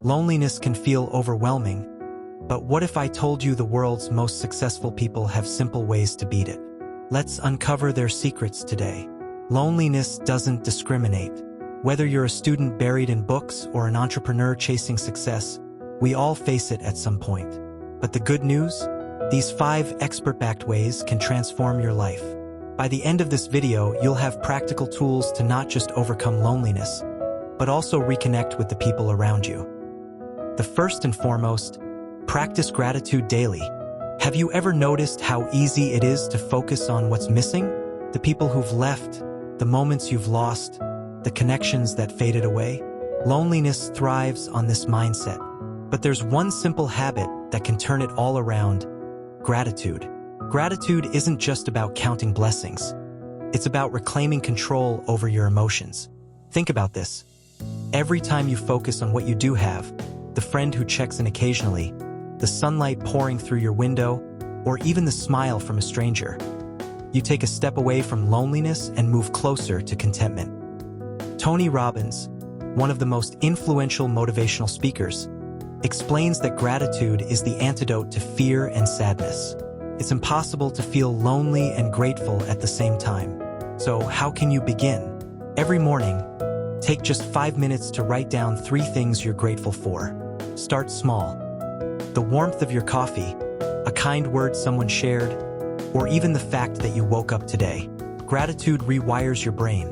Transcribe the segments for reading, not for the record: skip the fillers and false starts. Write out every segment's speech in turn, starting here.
Loneliness can feel overwhelming, but what if I told you the world's most successful people have simple ways to beat it? Let's uncover their secrets today. Loneliness doesn't discriminate. Whether you're a student buried in books or an entrepreneur chasing success, we all face it at some point. But the good news? These 5 expert-backed ways can transform your life. By the end of this video, you'll have practical tools to not just overcome loneliness, but also reconnect with the people around you. The first and foremost, practice gratitude daily. Have you ever noticed how easy it is to focus on what's missing? The people who've left, the moments you've lost, the connections that faded away? Loneliness thrives on this mindset. But there's one simple habit that can turn it all around: gratitude. Gratitude isn't just about counting blessings. It's about reclaiming control over your emotions. Think about this. Every time you focus on what you do have, the friend who checks in occasionally, the sunlight pouring through your window, or even the smile from a stranger, you take a step away from loneliness and move closer to contentment. Tony Robbins, one of the most influential motivational speakers, explains that gratitude is the antidote to fear and sadness. It's impossible to feel lonely and grateful at the same time. So how can you begin? Every morning, take just 5 minutes to write down 3 things you're grateful for. Start small. The warmth of your coffee, a kind word someone shared, or even the fact that you woke up today. Gratitude rewires your brain,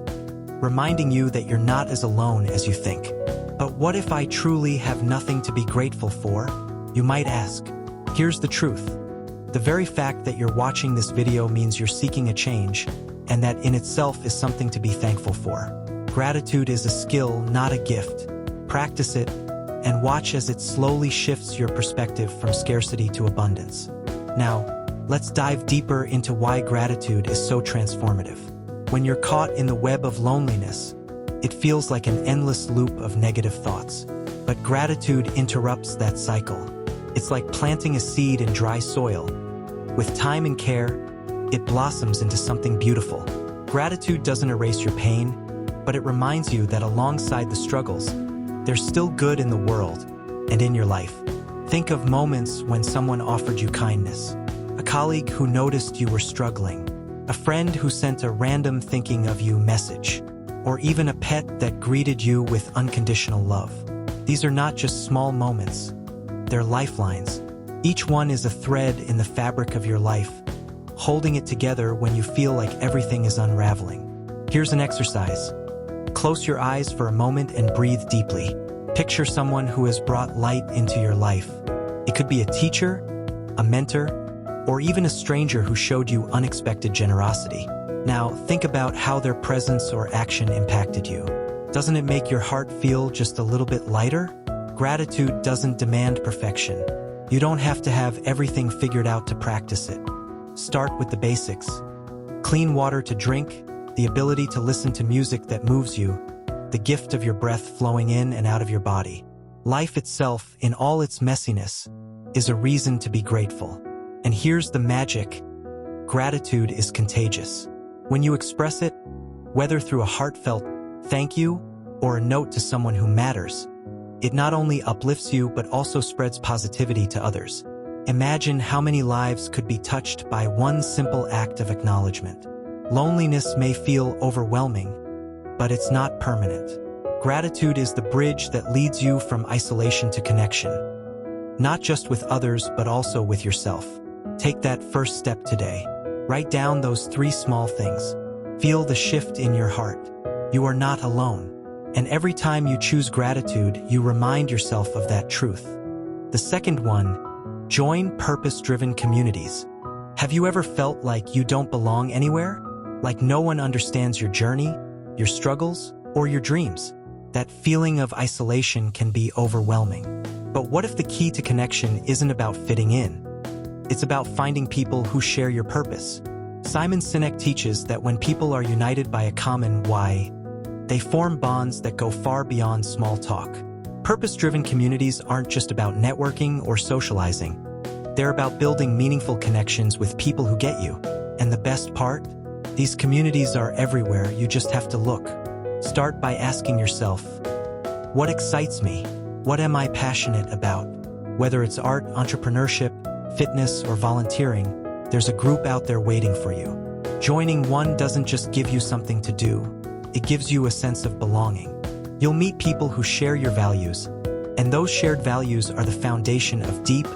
reminding you that you're not as alone as you think. But what if I truly have nothing to be grateful for? You might ask. Here's the truth. The very fact that you're watching this video means you're seeking a change, and that in itself is something to be thankful for. Gratitude is a skill, not a gift. Practice it, and watch as it slowly shifts your perspective from scarcity to abundance. Now, let's dive deeper into why gratitude is so transformative. When you're caught in the web of loneliness, it feels like an endless loop of negative thoughts. But gratitude interrupts that cycle. It's like planting a seed in dry soil. With time and care, it blossoms into something beautiful. Gratitude doesn't erase your pain, but it reminds you that alongside the struggles, there's still good in the world and in your life. Think of moments when someone offered you kindness, a colleague who noticed you were struggling, a friend who sent a random thinking of you message, or even a pet that greeted you with unconditional love. These are not just small moments, they're lifelines. Each one is a thread in the fabric of your life, holding it together when you feel like everything is unraveling. Here's an exercise. Close your eyes for a moment and breathe deeply. Picture someone who has brought light into your life. It could be a teacher, a mentor, or even a stranger who showed you unexpected generosity. Now, think about how their presence or action impacted you. Doesn't it make your heart feel just a little bit lighter? Gratitude doesn't demand perfection. You don't have to have everything figured out to practice it. Start with the basics. Clean water to drink, the ability to listen to music that moves you, the gift of your breath flowing in and out of your body. Life itself, in all its messiness, is a reason to be grateful. And here's the magic. Gratitude is contagious. When you express it, whether through a heartfelt thank you or a note to someone who matters, it not only uplifts you but also spreads positivity to others. Imagine how many lives could be touched by one simple act of acknowledgement. Loneliness may feel overwhelming, but it's not permanent. Gratitude is the bridge that leads you from isolation to connection, not just with others but also with yourself. Take that first step today. Write down those 3 small things. Feel the shift in your heart. You are not alone. And every time you choose gratitude, you remind yourself of that truth. The second one, join purpose-driven communities. Have you ever felt like you don't belong anywhere? Like no one understands your journey, your struggles, or your dreams? That feeling of isolation can be overwhelming. But what if the key to connection isn't about fitting in? It's about finding people who share your purpose. Simon Sinek teaches that when people are united by a common why, they form bonds that go far beyond small talk. Purpose-driven communities aren't just about networking or socializing. They're about building meaningful connections with people who get you. And the best part? These communities are everywhere, you just have to look. Start by asking yourself, what excites me? What am I passionate about? Whether it's art, entrepreneurship, fitness, or volunteering, there's a group out there waiting for you. Joining one doesn't just give you something to do, it gives you a sense of belonging. You'll meet people who share your values, and those shared values are the foundation of deep,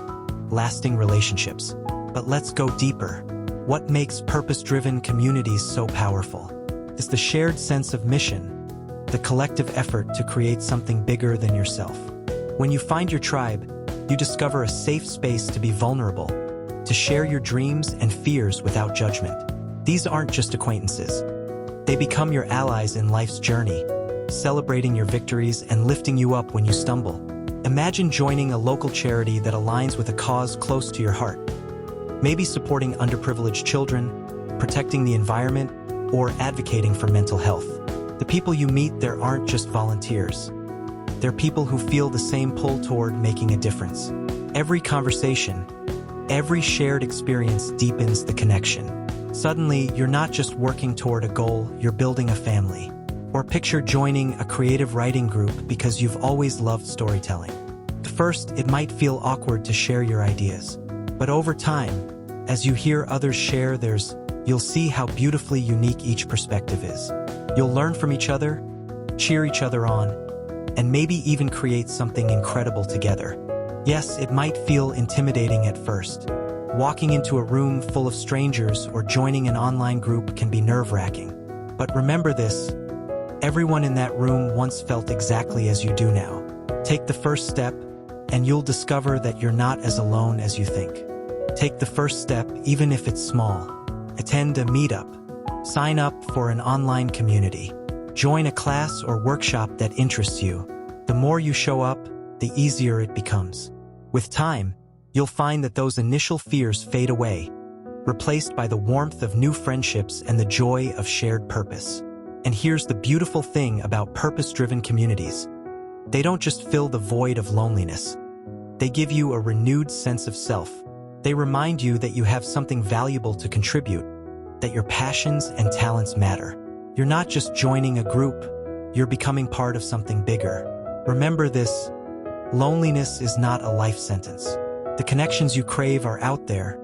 lasting relationships. But let's go deeper. What makes purpose-driven communities so powerful is the shared sense of mission, the collective effort to create something bigger than yourself. When you find your tribe, you discover a safe space to be vulnerable, to share your dreams and fears without judgment. These aren't just acquaintances. They become your allies in life's journey, celebrating your victories and lifting you up when you stumble. Imagine joining a local charity that aligns with a cause close to your heart. Maybe supporting underprivileged children, protecting the environment, or advocating for mental health. The people you meet there aren't just volunteers. They're people who feel the same pull toward making a difference. Every conversation, every shared experience deepens the connection. Suddenly, you're not just working toward a goal, you're building a family. Or picture joining a creative writing group because you've always loved storytelling. At first, it might feel awkward to share your ideas. But over time, as you hear others share theirs, you'll see how beautifully unique each perspective is. You'll learn from each other, cheer each other on, and maybe even create something incredible together. Yes, it might feel intimidating at first. Walking into a room full of strangers or joining an online group can be nerve-wracking. But remember this, everyone in that room once felt exactly as you do now. Take the first step, and you'll discover that you're not as alone as you think. Take the first step, even if it's small. Attend a meetup. Sign up for an online community. Join a class or workshop that interests you. The more you show up, the easier it becomes. With time, you'll find that those initial fears fade away, replaced by the warmth of new friendships and the joy of shared purpose. And here's the beautiful thing about purpose-driven communities. They don't just fill the void of loneliness. They give you a renewed sense of self. They remind you that you have something valuable to contribute, that your passions and talents matter. You're not just joining a group, you're becoming part of something bigger. Remember this, loneliness is not a life sentence. The connections you crave are out there,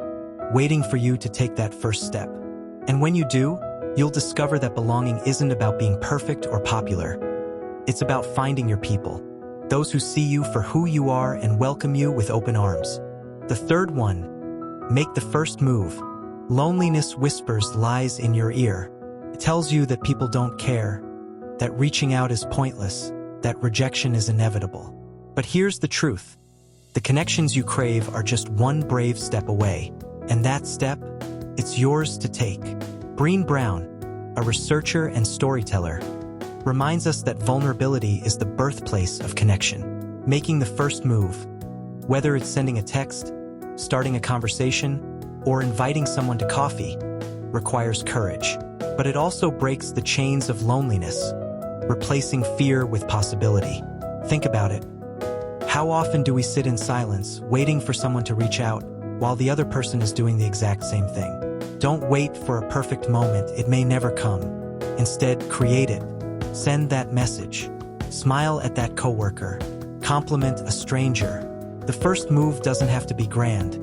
waiting for you to take that first step. And when you do, you'll discover that belonging isn't about being perfect or popular. It's about finding your people, those who see you for who you are and welcome you with open arms. The third one, make the first move. Loneliness whispers lies in your ear. It tells you that people don't care, that reaching out is pointless, that rejection is inevitable. But here's the truth. The connections you crave are just one brave step away. And that step, it's yours to take. Brené Brown, a researcher and storyteller, reminds us that vulnerability is the birthplace of connection. Making the first move, whether it's sending a text, starting a conversation, or inviting someone to coffee, requires courage. But it also breaks the chains of loneliness, replacing fear with possibility. Think about it. How often do we sit in silence, waiting for someone to reach out, while the other person is doing the exact same thing? Don't wait for a perfect moment, it may never come. Instead, create it. Send that message. Smile at that coworker. Compliment a stranger. The first move doesn't have to be grand.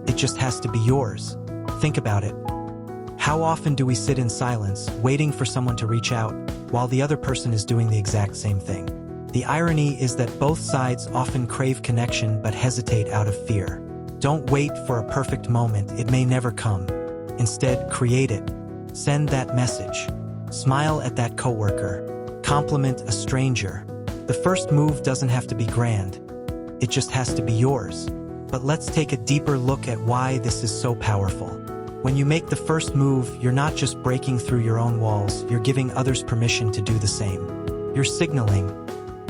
It just has to be yours. Think about it. How often do we sit in silence, waiting for someone to reach out, while the other person is doing the exact same thing? The irony is that both sides often crave connection but hesitate out of fear. Don't wait for a perfect moment, it may never come. Instead, create it. Send that message. Smile at that coworker. Compliment a stranger. The first move doesn't have to be grand. It just has to be yours. But let's take a deeper look at why this is so powerful. When you make the first move, you're not just breaking through your own walls, you're giving others permission to do the same. You're signaling,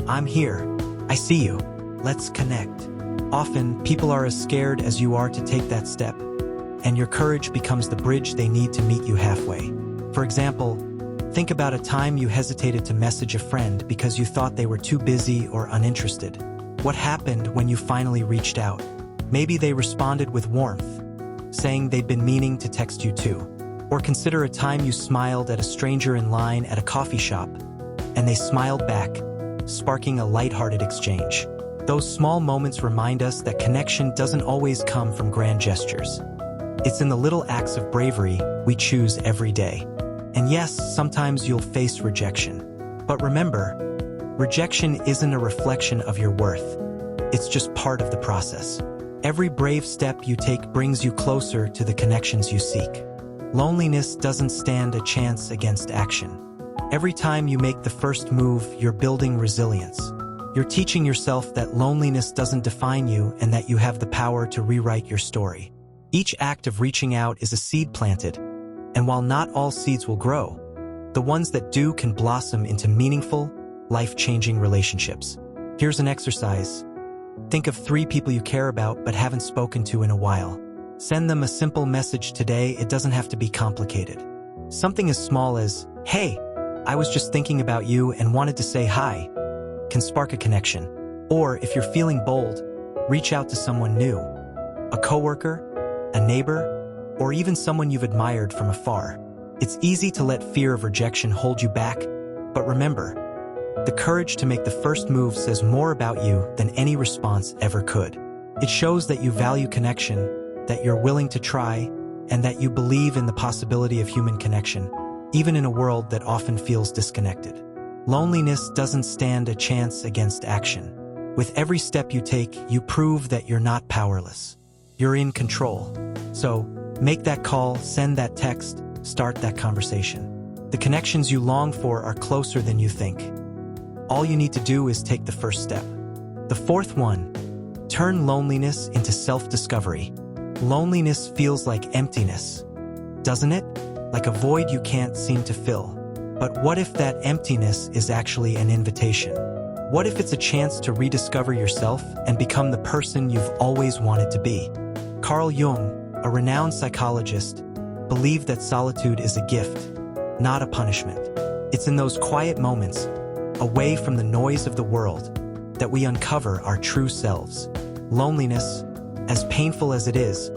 I'm here, I see you, let's connect. Often, people are as scared as you are to take that step, and your courage becomes the bridge they need to meet you halfway. For example, think about a time you hesitated to message a friend because you thought they were too busy or uninterested. What happened when you finally reached out? Maybe they responded with warmth, saying they'd been meaning to text you too. Or consider a time you smiled at a stranger in line at a coffee shop, and they smiled back, sparking a lighthearted exchange. Those small moments remind us that connection doesn't always come from grand gestures. It's in the little acts of bravery we choose every day. And yes, sometimes you'll face rejection. But remember, rejection isn't a reflection of your worth. It's just part of the process. Every brave step you take brings you closer to the connections you seek. Loneliness doesn't stand a chance against action. Every time you make the first move, you're building resilience. You're teaching yourself that loneliness doesn't define you and that you have the power to rewrite your story. Each act of reaching out is a seed planted, and while not all seeds will grow, the ones that do can blossom into meaningful, life-changing relationships. Here's an exercise. Think of 3 people you care about but haven't spoken to in a while. Send them a simple message today. It doesn't have to be complicated. Something as small as, "Hey, I was just thinking about you and wanted to say hi," can spark a connection. Or if you're feeling bold, reach out to someone new, a coworker, a neighbor, or even someone you've admired from afar. It's easy to let fear of rejection hold you back, but remember, the courage to make the first move says more about you than any response ever could. It shows that you value connection, that you're willing to try, and that you believe in the possibility of human connection, even in a world that often feels disconnected. Loneliness doesn't stand a chance against action. With every step you take, you prove that you're not powerless. You're in control. So, make that call, send that text, start that conversation. The connections you long for are closer than you think. All you need to do is take the first step. The 4th one, turn loneliness into self-discovery. Loneliness feels like emptiness, doesn't it? Like a void you can't seem to fill. But what if that emptiness is actually an invitation? What if it's a chance to rediscover yourself and become the person you've always wanted to be? Carl Jung, a renowned psychologist, believed that solitude is a gift, not a punishment. It's in those quiet moments, away from the noise of the world, that we uncover our true selves. Loneliness, as painful as it is,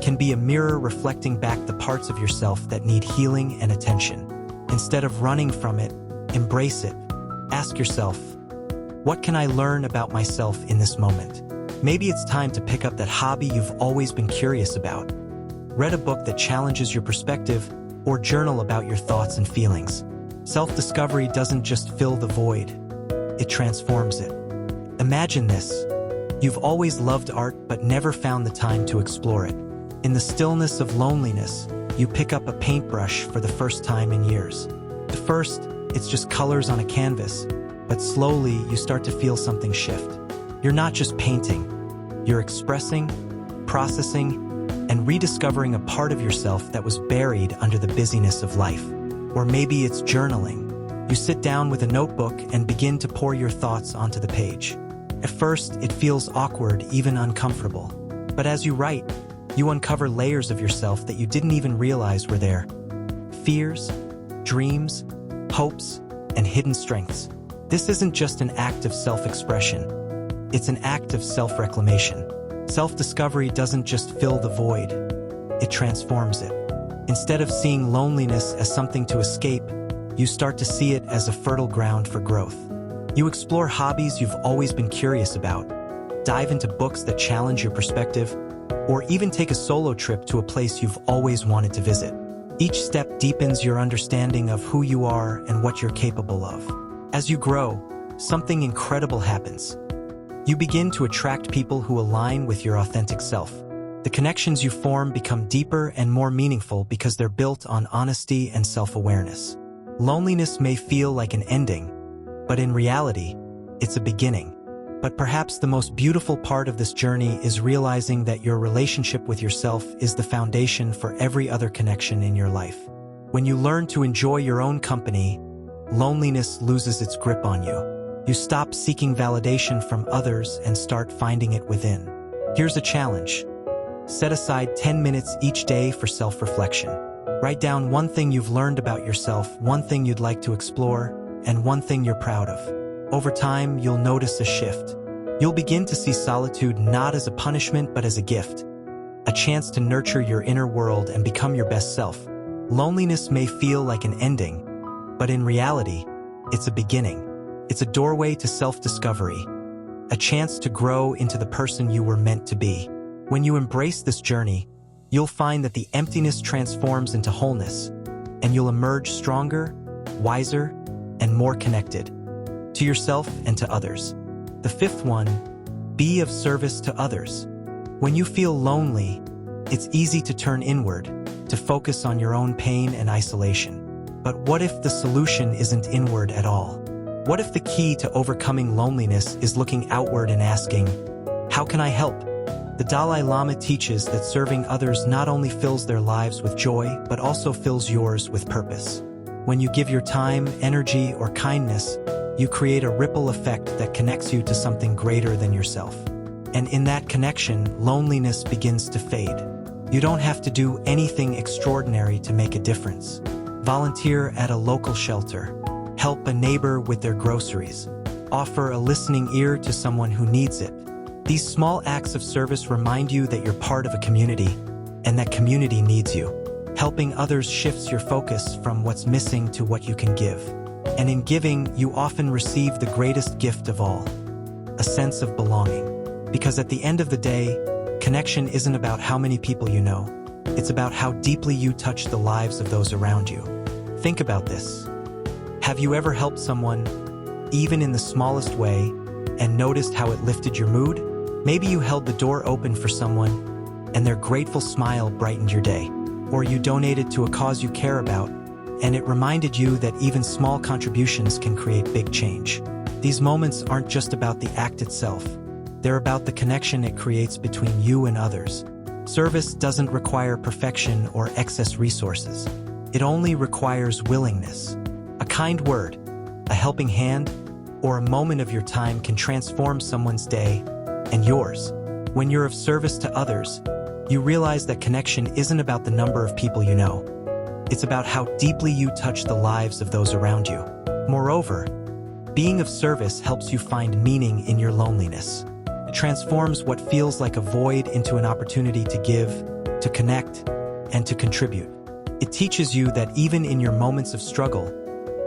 can be a mirror reflecting back the parts of yourself that need healing and attention. Instead of running from it, embrace it. Ask yourself, what can I learn about myself in this moment? Maybe it's time to pick up that hobby you've always been curious about. Read a book that challenges your perspective, or journal about your thoughts and feelings. Self-discovery doesn't just fill the void, it transforms it. Imagine this. You've always loved art but never found the time to explore it. In the stillness of loneliness, you pick up a paintbrush for the first time in years. At first, it's just colors on a canvas, but slowly you start to feel something shift. You're not just painting, you're expressing, processing, and rediscovering a part of yourself that was buried under the busyness of life. Or maybe it's journaling. You sit down with a notebook and begin to pour your thoughts onto the page. At first, it feels awkward, even uncomfortable. But as you write, you uncover layers of yourself that you didn't even realize were there. Fears, dreams, hopes, and hidden strengths. This isn't just an act of self-expression. It's an act of self-reclamation. Self-discovery doesn't just fill the void, it transforms it. Instead of seeing loneliness as something to escape, you start to see it as a fertile ground for growth. You explore hobbies you've always been curious about, dive into books that challenge your perspective, or even take a solo trip to a place you've always wanted to visit. Each step deepens your understanding of who you are and what you're capable of. As you grow, something incredible happens. You begin to attract people who align with your authentic self. The connections you form become deeper and more meaningful because they're built on honesty and self-awareness. Loneliness may feel like an ending, but in reality, it's a beginning. But perhaps the most beautiful part of this journey is realizing that your relationship with yourself is the foundation for every other connection in your life. When you learn to enjoy your own company, loneliness loses its grip on you. You stop seeking validation from others and start finding it within. Here's a challenge. Set aside 10 minutes each day for self-reflection. Write down one thing you've learned about yourself, one thing you'd like to explore, and one thing you're proud of. Over time, you'll notice a shift. You'll begin to see solitude not as a punishment but as a gift, a chance to nurture your inner world and become your best self. Loneliness may feel like an ending, but in reality, it's a beginning. It's a doorway to self-discovery, a chance to grow into the person you were meant to be. When you embrace this journey, you'll find that the emptiness transforms into wholeness, and you'll emerge stronger, wiser, and more connected to yourself and to others. The fifth one, be of service to others. When you feel lonely, it's easy to turn inward, to focus on your own pain and isolation. But what if the solution isn't inward at all? What if the key to overcoming loneliness is looking outward and asking, how can I help? The Dalai Lama teaches that serving others not only fills their lives with joy, but also fills yours with purpose. When you give your time, energy, or kindness, you create a ripple effect that connects you to something greater than yourself. And in that connection, loneliness begins to fade. You don't have to do anything extraordinary to make a difference. Volunteer at a local shelter, help a neighbor with their groceries, offer a listening ear to someone who needs it. These small acts of service remind you that you're part of a community, and that community needs you. Helping others shifts your focus from what's missing to what you can give. And in giving, you often receive the greatest gift of all, a sense of belonging. Because at the end of the day, connection isn't about how many people you know. It's about how deeply you touch the lives of those around you. Think about this. Have you ever helped someone, even in the smallest way, and noticed how it lifted your mood? Maybe you held the door open for someone, and their grateful smile brightened your day. Or you donated to a cause you care about, and it reminded you that even small contributions can create big change. These moments aren't just about the act itself. They're about the connection it creates between you and others. Service doesn't require perfection or excess resources. It only requires willingness. A kind word, a helping hand, or a moment of your time can transform someone's day and yours. When you're of service to others, you realize that connection isn't about the number of people you know. It's about how deeply you touch the lives of those around you. Moreover, being of service helps you find meaning in your loneliness. It transforms what feels like a void into an opportunity to give, to connect, and to contribute. It teaches you that even in your moments of struggle,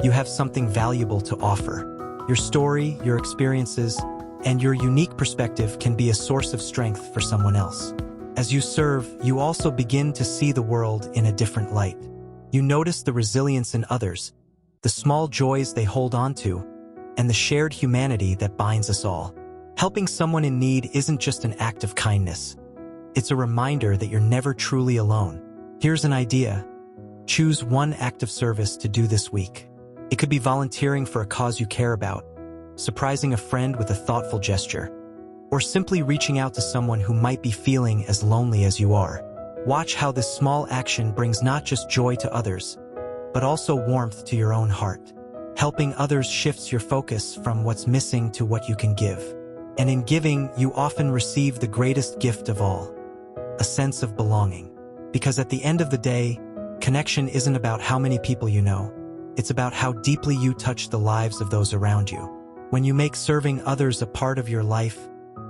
you have something valuable to offer. Your story, your experiences, and your unique perspective can be a source of strength for someone else. As you serve, you also begin to see the world in a different light. You notice the resilience in others, the small joys they hold on to, and the shared humanity that binds us all. Helping someone in need isn't just an act of kindness. It's a reminder that you're never truly alone. Here's an idea. Choose one act of service to do this week. It could be volunteering for a cause you care about, surprising a friend with a thoughtful gesture, or simply reaching out to someone who might be feeling as lonely as you are. Watch how this small action brings not just joy to others, but also warmth to your own heart. Helping others shifts your focus from what's missing to what you can give. And in giving, you often receive the greatest gift of all, a sense of belonging. Because at the end of the day, connection isn't about how many people you know. It's about how deeply you touch the lives of those around you. When you make serving others a part of your life,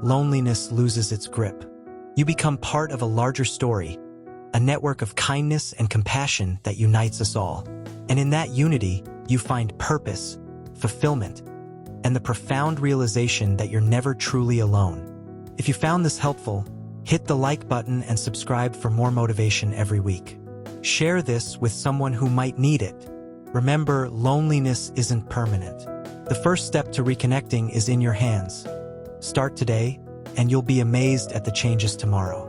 loneliness loses its grip. You become part of a larger story, a network of kindness and compassion that unites us all. And in that unity, you find purpose, fulfillment, and the profound realization that you're never truly alone. If you found this helpful, hit the like button and subscribe for more motivation every week. Share this with someone who might need it. Remember, loneliness isn't permanent. The first step to reconnecting is in your hands. Start today, and you'll be amazed at the changes tomorrow.